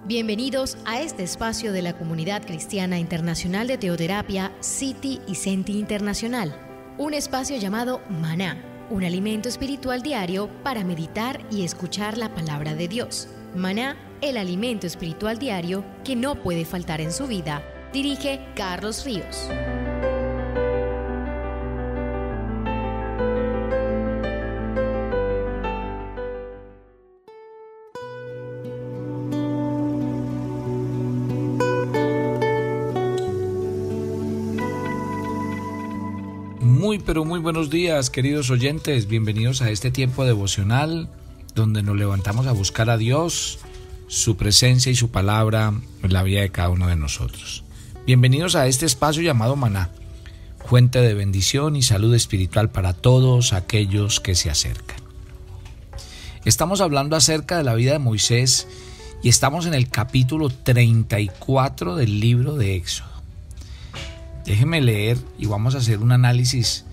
Bienvenidos a este espacio de la Comunidad Cristiana Internacional de Teoterapia City y Senti Internacional, un espacio llamado Maná, un alimento espiritual diario para meditar y escuchar la palabra de Dios. Maná, el alimento espiritual diario que no puede faltar en su vida. Dirige Carlos Ríos. Muy buenos días, queridos oyentes. Bienvenidos a este tiempo devocional donde nos levantamos a buscar a Dios, su presencia y su palabra en la vida de cada uno de nosotros. Bienvenidos a este espacio llamado Maná, fuente de bendición y salud espiritual para todos aquellos que se acercan. Estamos hablando acerca de la vida de Moisés y estamos en el capítulo 34 del libro de Éxodo. Déjenme leer y vamos a hacer un análisis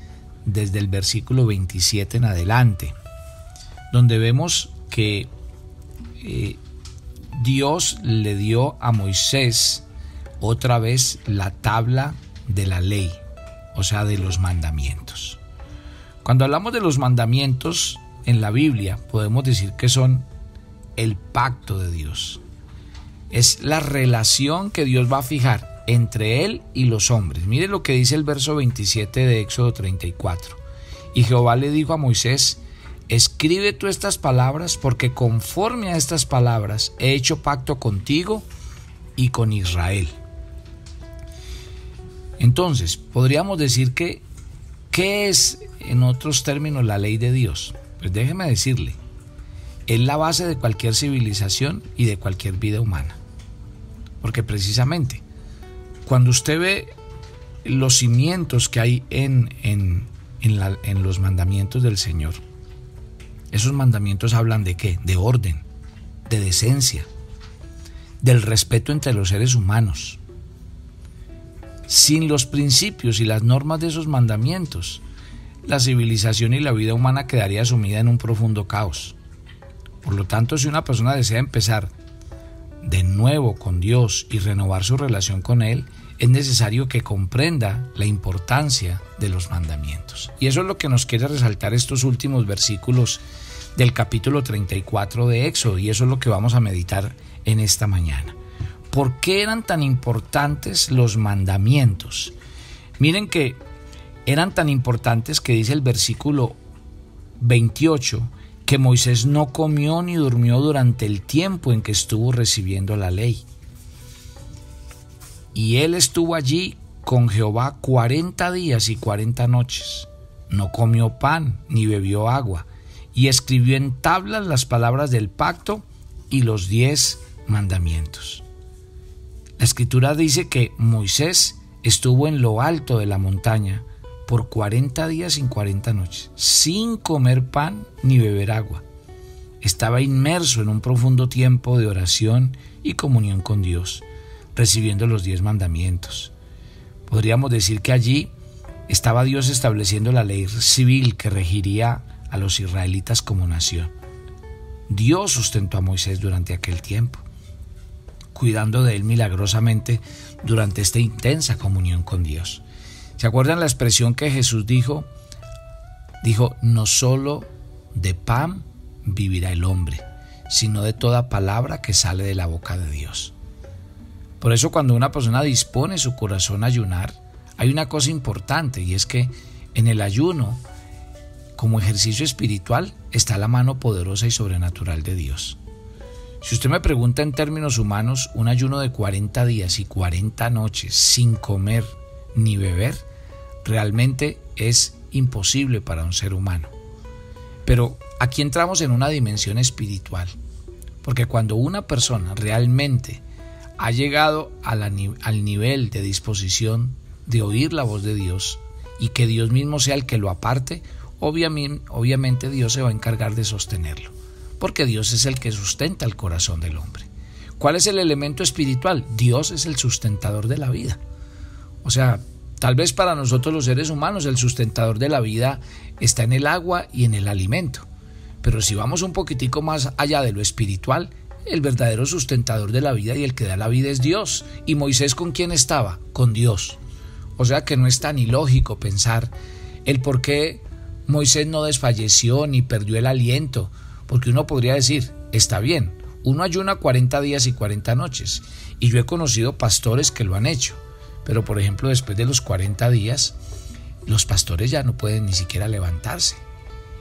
desde el versículo 27 en adelante, donde vemos que Dios le dio a Moisés otra vez la tabla de la ley, o sea, de los mandamientos. Cuando hablamos de los mandamientos en la Biblia, podemos decir que son el pacto de Dios. Es la relación que Dios va a fijar entre él y los hombres. Mire lo que dice el verso 27 de Éxodo 34. Y Jehová le dijo a Moisés: escribe tú estas palabras, porque conforme a estas palabras he hecho pacto contigo y con Israel. Entonces, podríamos decir que, ¿qué es en otros términos la ley de Dios? Pues déjeme decirle, es la base de cualquier civilización y de cualquier vida humana. Porque precisamente, cuando usted ve los cimientos que hay en los mandamientos del Señor, esos mandamientos hablan ¿de qué? De orden, de decencia, del respeto entre los seres humanos. Sin los principios y las normas de esos mandamientos, la civilización y la vida humana quedaría sumida en un profundo caos. Por lo tanto, si una persona desea empezar de nuevo con Dios y renovar su relación con Él, es necesario que comprenda la importancia de los mandamientos. Y eso es lo que nos quiere resaltar estos últimos versículos del capítulo 34 de Éxodo, y eso es lo que vamos a meditar en esta mañana. ¿Por qué eran tan importantes los mandamientos? Miren que eran tan importantes que dice el versículo 28 que Moisés no comió ni durmió durante el tiempo en que estuvo recibiendo la ley. Y él estuvo allí con Jehová 40 días y 40 noches. No comió pan ni bebió agua, y escribió en tablas las palabras del pacto y los 10 mandamientos. La escritura dice que Moisés estuvo en lo alto de la montaña por 40 días y 40 noches, sin comer pan ni beber agua. Estaba inmerso en un profundo tiempo de oración y comunión con Dios, recibiendo los 10 mandamientos. Podríamos decir que allí estaba Dios estableciendo la ley civil que regiría a los israelitas como nación. Dios sustentó a Moisés durante aquel tiempo, cuidando de él milagrosamente durante esta intensa comunión con Dios. ¿Se acuerdan la expresión que Jesús dijo? Dijo: no solo de pan vivirá el hombre, sino de toda palabra que sale de la boca de Dios. Por eso, cuando una persona dispone su corazón a ayunar, hay una cosa importante, y es que en el ayuno, como ejercicio espiritual, está la mano poderosa y sobrenatural de Dios. Si usted me pregunta en términos humanos, un ayuno de 40 días y 40 noches sin comer ni beber, realmente es imposible para un ser humano. Pero aquí entramos en una dimensión espiritual, porque cuando una persona realmente ha llegado al nivel de disposición de oír la voz de Dios y que Dios mismo sea el que lo aparte, obviamente Dios se va a encargar de sostenerlo, porque Dios es el que sustenta el corazón del hombre. ¿Cuál es el elemento espiritual? Dios es el sustentador de la vida. O sea, tal vez para nosotros los seres humanos el sustentador de la vida está en el agua y en el alimento, pero si vamos un poquitico más allá de lo espiritual, el verdadero sustentador de la vida y el que da la vida es Dios. ¿Y Moisés con quién estaba? Con Dios. O sea que no es tan ilógico pensar el por qué Moisés no desfalleció ni perdió el aliento, porque uno podría decir, está bien, uno ayuna 40 días y 40 noches, y yo he conocido pastores que lo han hecho, pero por ejemplo después de los 40 días, los pastores ya no pueden ni siquiera levantarse,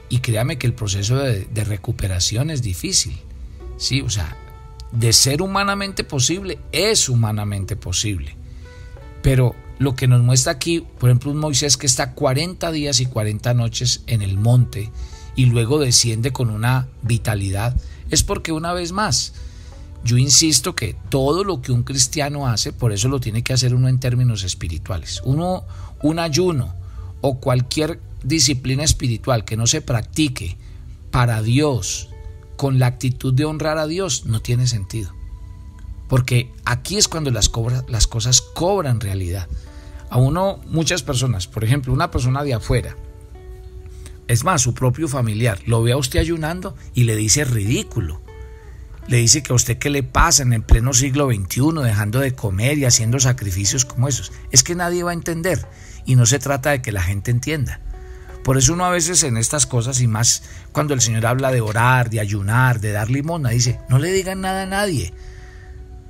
y créame que el proceso de recuperación es difícil, sí, o sea, de ser humanamente posible, es humanamente posible, pero lo que nos muestra aquí, por ejemplo, un Moisés que está 40 días y 40 noches en el monte y luego desciende con una vitalidad, es porque una vez más, yo insisto que todo lo que un cristiano hace, por eso lo tiene que hacer uno en términos espirituales. Un ayuno o cualquier disciplina espiritual que no se practique para Dios, con la actitud de honrar a Dios, no tiene sentido. Porque aquí es cuando las cosas cobran realidad. A uno, muchas personas, por ejemplo, una persona de afuera, es más, su propio familiar, lo ve a usted ayunando y le dice ridículo. Le dice que a usted qué le pasa en el pleno siglo XXI, dejando de comer y haciendo sacrificios como esos. Es que nadie va a entender y no se trata de que la gente entienda. Por eso uno a veces en estas cosas, y más cuando el Señor habla de orar, de ayunar, de dar limosna, dice, no le digan nada a nadie.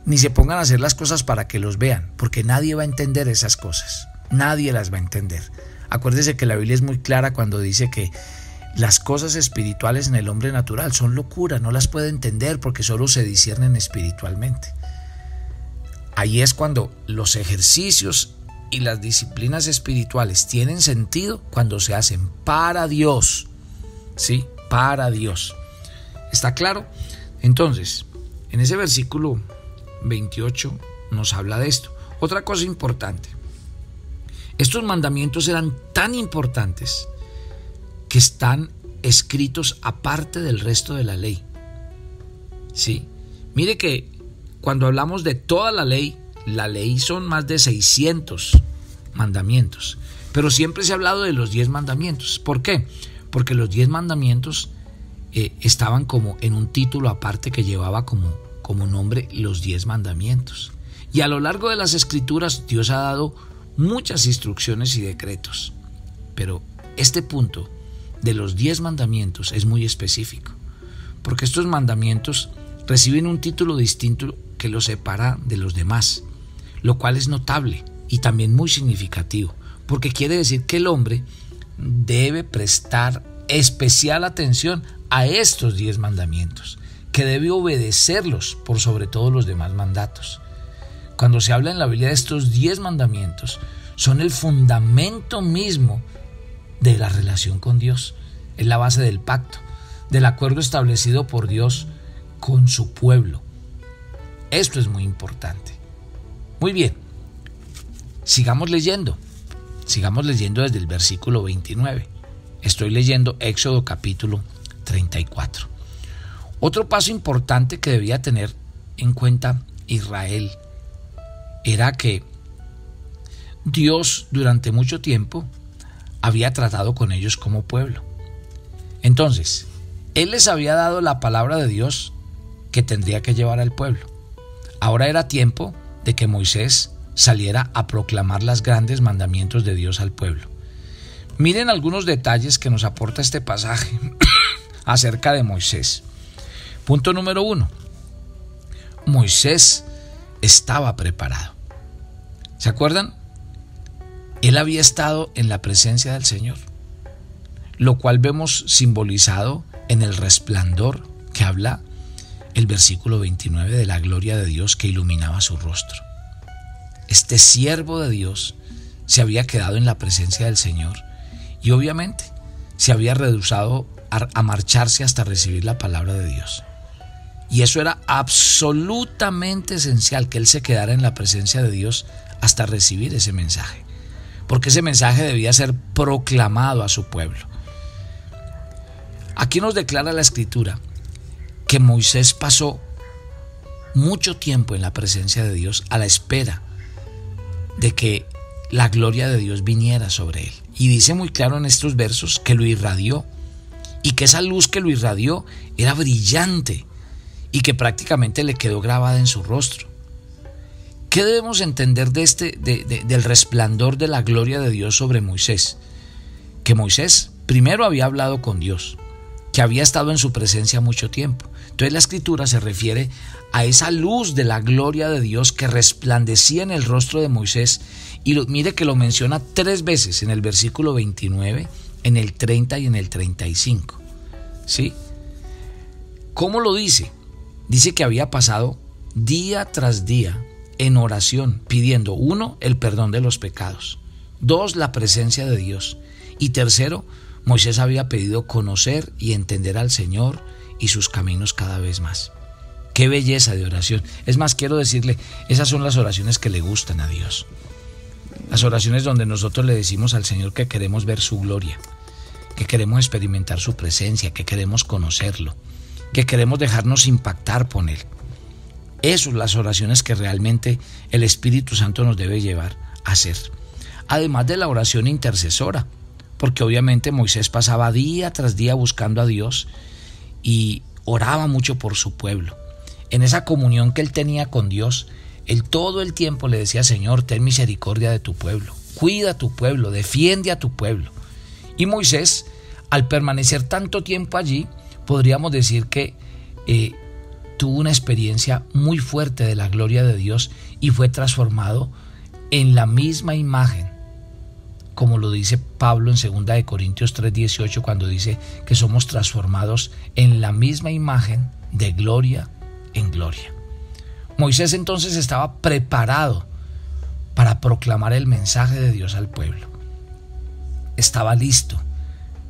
Ni se pongan a hacer las cosas para que los vean, porque nadie va a entender esas cosas. Nadie las va a entender. Acuérdese que la Biblia es muy clara cuando dice que las cosas espirituales en el hombre natural son locura, no las puede entender porque solo se disciernen espiritualmente. Ahí es cuando los ejercicios y las disciplinas espirituales tienen sentido cuando se hacen para Dios. Sí, para Dios. ¿Está claro? Entonces, en ese versículo 28 nos habla de esto. Otra cosa importante, estos mandamientos eran tan importantes que están escritos aparte del resto de la ley. Sí, mire que cuando hablamos de toda la ley son más de 600 mandamientos, pero siempre se ha hablado de los 10 mandamientos. ¿Por qué? Porque los 10 mandamientos estaban como en un título aparte que llevaba como nombre los 10 mandamientos. Y a lo largo de las escrituras Dios ha dado muchas instrucciones y decretos. Pero este punto de los 10 mandamientos es muy específico, porque estos mandamientos reciben un título distinto que los separa de los demás, lo cual es notable y también muy significativo, porque quiere decir que el hombre debe prestar especial atención a estos 10 mandamientos, que debe obedecerlos por sobre todos los demás mandatos. Cuando se habla en la Biblia de estos 10 mandamientos, son el fundamento mismo de la relación con Dios. Es la base del pacto, del acuerdo establecido por Dios con su pueblo. Esto es muy importante. Muy bien, sigamos leyendo desde el versículo 29. Estoy leyendo Éxodo capítulo 34. Otro paso importante que debía tener en cuenta Israel era que Dios durante mucho tiempo había tratado con ellos como pueblo. Entonces, Él les había dado la palabra de Dios que tendría que llevar al pueblo. Ahora era tiempo de que Moisés saliera a proclamar los grandes mandamientos de Dios al pueblo. Miren algunos detalles que nos aporta este pasaje acerca de Moisés. Punto número 1. Moisés estaba preparado. ¿Se acuerdan? Él había estado en la presencia del Señor, lo cual vemos simbolizado en el resplandor que habla el versículo 29 de la gloria de Dios que iluminaba su rostro. Este siervo de Dios se había quedado en la presencia del Señor y obviamente se había rehusado a marcharse hasta recibir la palabra de Dios. Y eso era absolutamente esencial, que él se quedara en la presencia de Dios hasta recibir ese mensaje, porque ese mensaje debía ser proclamado a su pueblo. Aquí nos declara la Escritura que Moisés pasó mucho tiempo en la presencia de Dios a la espera de que la gloria de Dios viniera sobre él. Y dice muy claro en estos versos que lo irradió, y que esa luz que lo irradió era brillante y que prácticamente le quedó grabada en su rostro. ¿Qué debemos entender del resplandor de la gloria de Dios sobre Moisés? Que Moisés primero había hablado con Dios, que había estado en su presencia mucho tiempo. Entonces la escritura se refiere a esa luz de la gloria de Dios que resplandecía en el rostro de Moisés, y mire que lo menciona 3 veces, en el versículo 29, en el 30 y en el 35. ¿Sí? ¿Cómo lo dice? Dice que había pasado día tras día en oración, pidiendo, 1, el perdón de los pecados, 2, la presencia de Dios, y 3, Moisés había pedido conocer y entender al Señor y sus caminos cada vez más. ¡Qué belleza de oración! Es más, quiero decirle, esas son las oraciones que le gustan a Dios. Las oraciones donde nosotros le decimos al Señor que queremos ver su gloria, que queremos experimentar su presencia, que queremos conocerlo, que queremos dejarnos impactar por Él. Esas son las oraciones que realmente el Espíritu Santo nos debe llevar a hacer. Además de la oración intercesora, porque obviamente Moisés pasaba día tras día buscando a Dios y oraba mucho por su pueblo. En esa comunión que él tenía con Dios, él todo el tiempo le decía: Señor, ten misericordia de tu pueblo, cuida a tu pueblo, defiende a tu pueblo. Y Moisés, al permanecer tanto tiempo allí, podríamos decir que tuvo una experiencia muy fuerte de la gloria de Dios y fue transformado en la misma imagen, como lo dice Pablo en 2 Corintios 3:18, cuando dice que somos transformados en la misma imagen de gloria en gloria. Moisés entonces estaba preparado para proclamar el mensaje de Dios al pueblo. Estaba listo.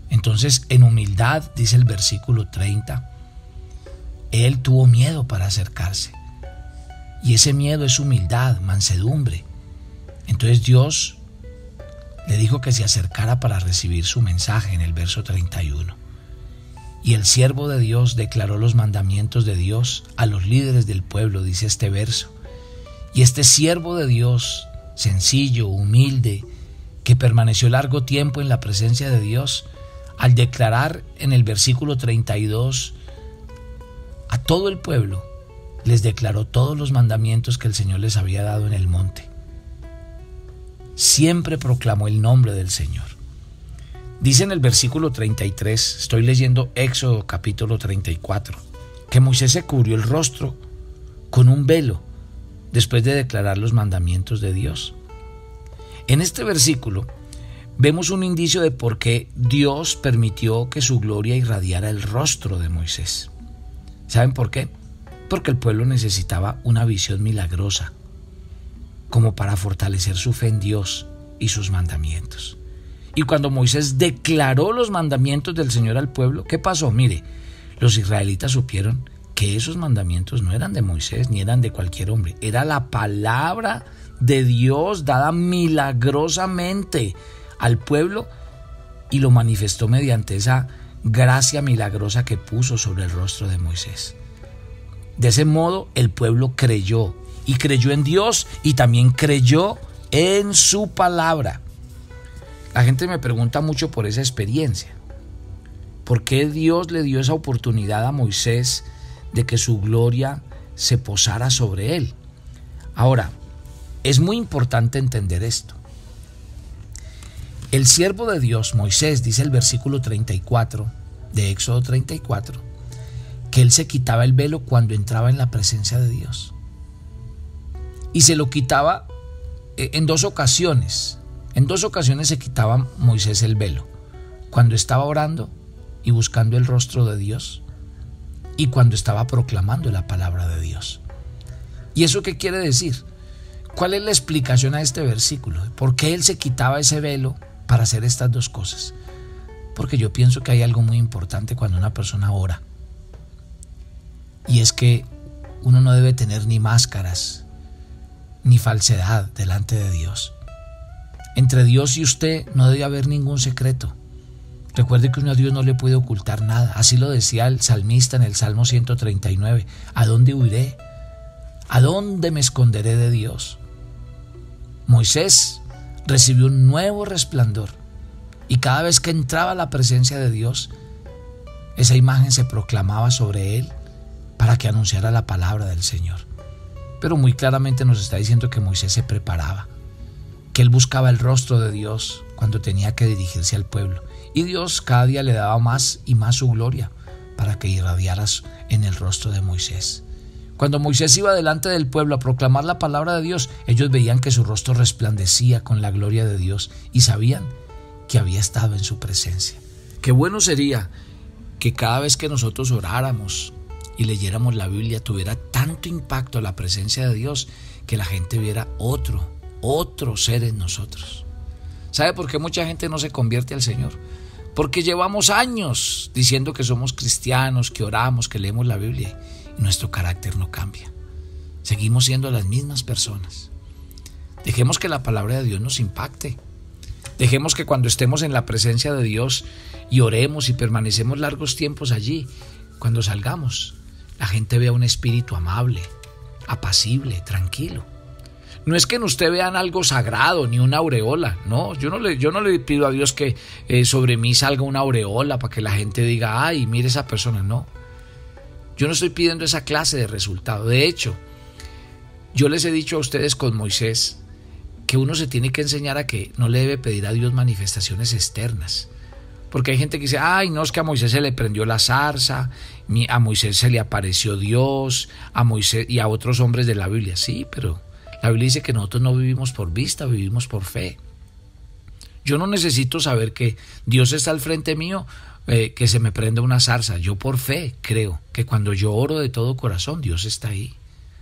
Entonces, en humildad, dice el versículo 30, él tuvo miedo para acercarse. Y ese miedo es humildad, mansedumbre. Entonces Dios le dijo que se acercara para recibir su mensaje en el verso 31. Y el siervo de Dios declaró los mandamientos de Dios a los líderes del pueblo, dice este verso. Y este siervo de Dios, sencillo, humilde, que permaneció largo tiempo en la presencia de Dios, al declarar en el versículo 32 a todo el pueblo, les declaró todos los mandamientos que el Señor les había dado en el monte. Siempre proclamó el nombre del Señor. Dice en el versículo 33, estoy leyendo Éxodo capítulo 34, que Moisés se cubrió el rostro con un velo después de declarar los mandamientos de Dios. En este versículo vemos un indicio de por qué Dios permitió que su gloria irradiara el rostro de Moisés. ¿Saben por qué? Porque el pueblo necesitaba una visión milagrosa, como para fortalecer su fe en Dios y sus mandamientos. Y cuando Moisés declaró los mandamientos del Señor al pueblo, ¿qué pasó? Mire, los israelitas supieron que esos mandamientos no eran de Moisés ni eran de cualquier hombre, era la palabra de Dios dada milagrosamente al pueblo, y lo manifestó mediante esa gracia milagrosa que puso sobre el rostro de Moisés. De ese modo el pueblo creyó, y creyó en Dios y también creyó en su palabra. La gente me pregunta mucho por esa experiencia. ¿Por qué Dios le dio esa oportunidad a Moisés de que su gloria se posara sobre él? Ahora, es muy importante entender esto. El siervo de Dios, Moisés, dice el versículo 34 de Éxodo 34, que él se quitaba el velo cuando entraba en la presencia de Dios. Y se lo quitaba en 2 ocasiones. En 2 ocasiones se quitaba Moisés el velo: cuando estaba orando y buscando el rostro de Dios, y cuando estaba proclamando la palabra de Dios. ¿Y eso qué quiere decir? ¿Cuál es la explicación a este versículo? ¿Por qué él se quitaba ese velo para hacer estas 2 cosas? Porque yo pienso que hay algo muy importante cuando una persona ora, y es que uno no debe tener ni máscaras ni falsedad delante de Dios. Entre Dios y usted no debe haber ningún secreto. Recuerde que uno a Dios no le puede ocultar nada. Así lo decía el salmista en el Salmo 139. ¿A dónde huiré? ¿A dónde me esconderé de Dios? Moisés recibió un nuevo resplandor, y cada vez que entraba a la presencia de Dios, esa imagen se proclamaba sobre él para que anunciara la palabra del Señor. Pero muy claramente nos está diciendo que Moisés se preparaba, que él buscaba el rostro de Dios cuando tenía que dirigirse al pueblo. Y Dios cada día le daba más y más su gloria para que irradiara en el rostro de Moisés. Cuando Moisés iba delante del pueblo a proclamar la palabra de Dios, ellos veían que su rostro resplandecía con la gloria de Dios y sabían que había estado en su presencia. Qué bueno sería que cada vez que nosotros oráramos y leyéramos la Biblia tuviera tanto impacto la presencia de Dios que la gente viera otro ser en nosotros. ¿Sabe por qué mucha gente no se convierte al Señor? Porque llevamos años diciendo que somos cristianos, que oramos, que leemos la Biblia y nuestro carácter no cambia. Seguimos siendo las mismas personas. Dejemos que la palabra de Dios nos impacte. Dejemos que cuando estemos en la presencia de Dios y oremos y permanecemos largos tiempos allí, cuando salgamos, la gente vea un espíritu amable, apacible, tranquilo. No es que en usted vean algo sagrado ni una aureola, no, yo no le pido a Dios que sobre mí salga una aureola para que la gente diga, ay, mire esa persona, no. Yo no estoy pidiendo esa clase de resultado. De hecho, yo les he dicho a ustedes con Moisés que uno se tiene que enseñar a que no le debe pedir a Dios manifestaciones externas. Porque hay gente que dice, ay, no, es que a Moisés se le prendió la zarza, a Moisés se le apareció Dios, a Moisés y a otros hombres de la Biblia. Sí, pero la Biblia dice que nosotros no vivimos por vista, vivimos por fe. Yo no necesito saber que Dios está al frente mío, que se me prenda una zarza. Yo por fe creo que cuando yo oro de todo corazón, Dios está ahí.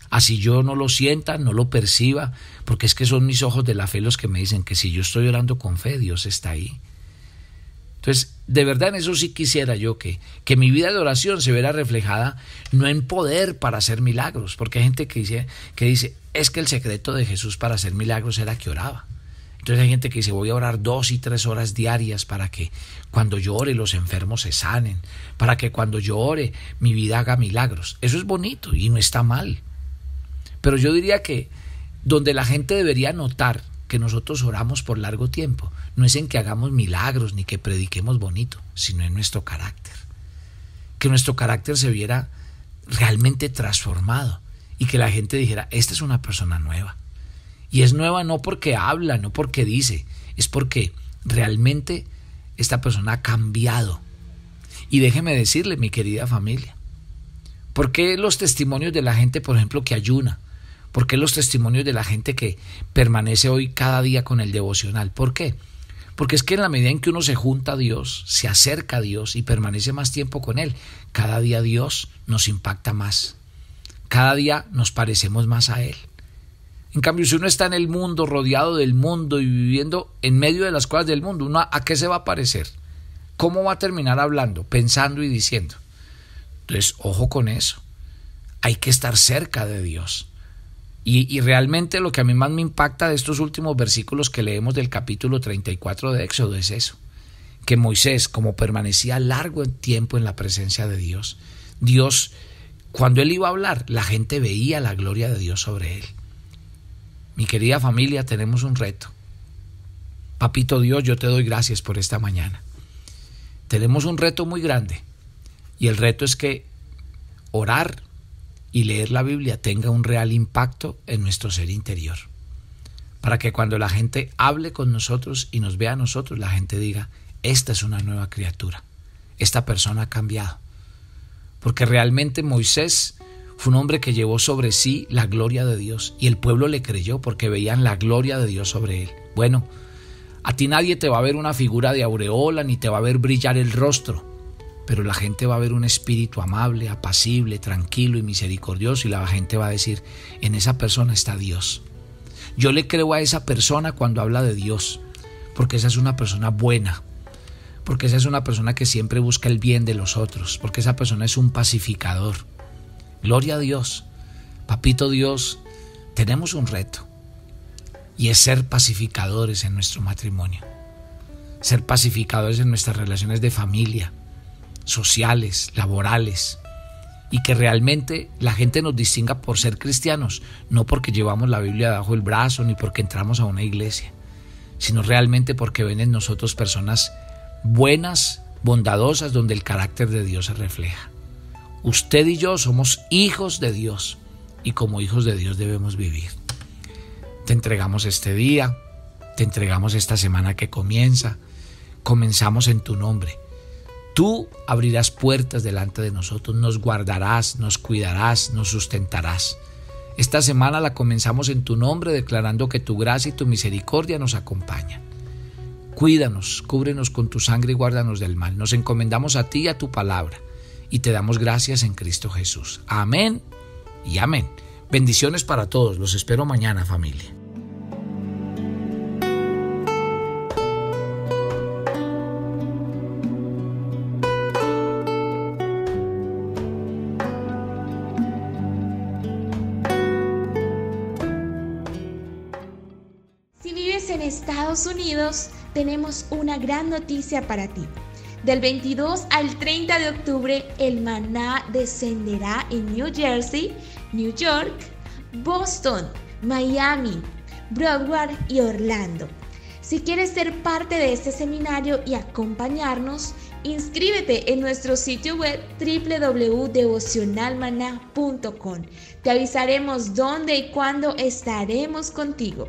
Así yo no lo sienta, no lo perciba, porque es que son mis ojos de la fe los que me dicen que si yo estoy orando con fe, Dios está ahí. Entonces, de verdad en eso sí quisiera yo que mi vida de oración se viera reflejada no en poder para hacer milagros, porque hay gente que dice, es que el secreto de Jesús para hacer milagros era que oraba. Entonces hay gente que dice, voy a orar 2 y 3 horas diarias para que cuando yo ore los enfermos se sanen, para que cuando yo ore mi vida haga milagros. Eso es bonito y no está mal. Pero yo diría que donde la gente debería notar que nosotros oramos por largo tiempo, no es en que hagamos milagros ni que prediquemos bonito, sino en nuestro carácter. Que nuestro carácter se viera realmente transformado y que la gente dijera, esta es una persona nueva. Y es nueva no porque habla, no porque dice, es porque realmente esta persona ha cambiado. Y déjeme decirle, mi querida familia, ¿por qué los testimonios de la gente, por ejemplo, que ayuna? ¿Por qué los testimonios de la gente que permanece hoy cada día con el devocional? ¿Por qué? Porque es que en la medida en que uno se junta a Dios, se acerca a Dios y permanece más tiempo con Él, cada día Dios nos impacta más. Cada día nos parecemos más a Él. En cambio, si uno está en el mundo, rodeado del mundo y viviendo en medio de las cosas del mundo, ¿uno a qué se va a parecer? ¿Cómo va a terminar hablando, pensando y diciendo? Entonces, ojo con eso. Hay que estar cerca de Dios. Y realmente lo que a mí más me impacta de estos últimos versículos que leemos del capítulo 34 de Éxodo es eso. Que Moisés, como permanecía largo tiempo en la presencia de Dios, cuando él iba a hablar, la gente veía la gloria de Dios sobre él. Mi querida familia, tenemos un reto. Papito Dios, yo te doy gracias por esta mañana. Tenemos un reto muy grande y el reto es que orar y leer la Biblia tenga un real impacto en nuestro ser interior. Para que cuando la gente hable con nosotros y nos vea a nosotros, la gente diga, esta es una nueva criatura, esta persona ha cambiado. Porque realmente Moisés fue un hombre que llevó sobre sí la gloria de Dios y el pueblo le creyó porque veían la gloria de Dios sobre él. Bueno, a ti nadie te va a ver una figura de aureola ni te va a ver brillar el rostro, pero la gente va a ver un espíritu amable, apacible, tranquilo y misericordioso y la gente va a decir, en esa persona está Dios. Yo le creo a esa persona cuando habla de Dios, porque esa es una persona buena, porque esa es una persona que siempre busca el bien de los otros, porque esa persona es un pacificador. Gloria a Dios. Papito Dios, tenemos un reto y es ser pacificadores en nuestro matrimonio, ser pacificadores en nuestras relaciones de familia, sociales, laborales, y que realmente la gente nos distinga por ser cristianos, no porque llevamos la Biblia debajo del brazo ni porque entramos a una iglesia, sino realmente porque ven en nosotros personas buenas, bondadosas, donde el carácter de Dios se refleja. Usted y yo somos hijos de Dios y como hijos de Dios debemos vivir. Te entregamos este día, te entregamos esta semana que comienza. Comenzamos en tu nombre. Tú abrirás puertas delante de nosotros, nos guardarás, nos cuidarás, nos sustentarás. Esta semana la comenzamos en tu nombre, declarando que tu gracia y tu misericordia nos acompañan. Cuídanos, cúbrenos con tu sangre y guárdanos del mal. Nos encomendamos a ti y a tu palabra y te damos gracias en Cristo Jesús. Amén y amén. Bendiciones para todos. Los espero mañana, familia. Si vives en Estados Unidos, tenemos una gran noticia para ti. Del 22 al 30 de octubre, el maná descenderá en New Jersey, New York, Boston, Miami, Broward y Orlando. Si quieres ser parte de este seminario y acompañarnos, inscríbete en nuestro sitio web www.devocionalmaná.com. Te avisaremos dónde y cuándo estaremos contigo.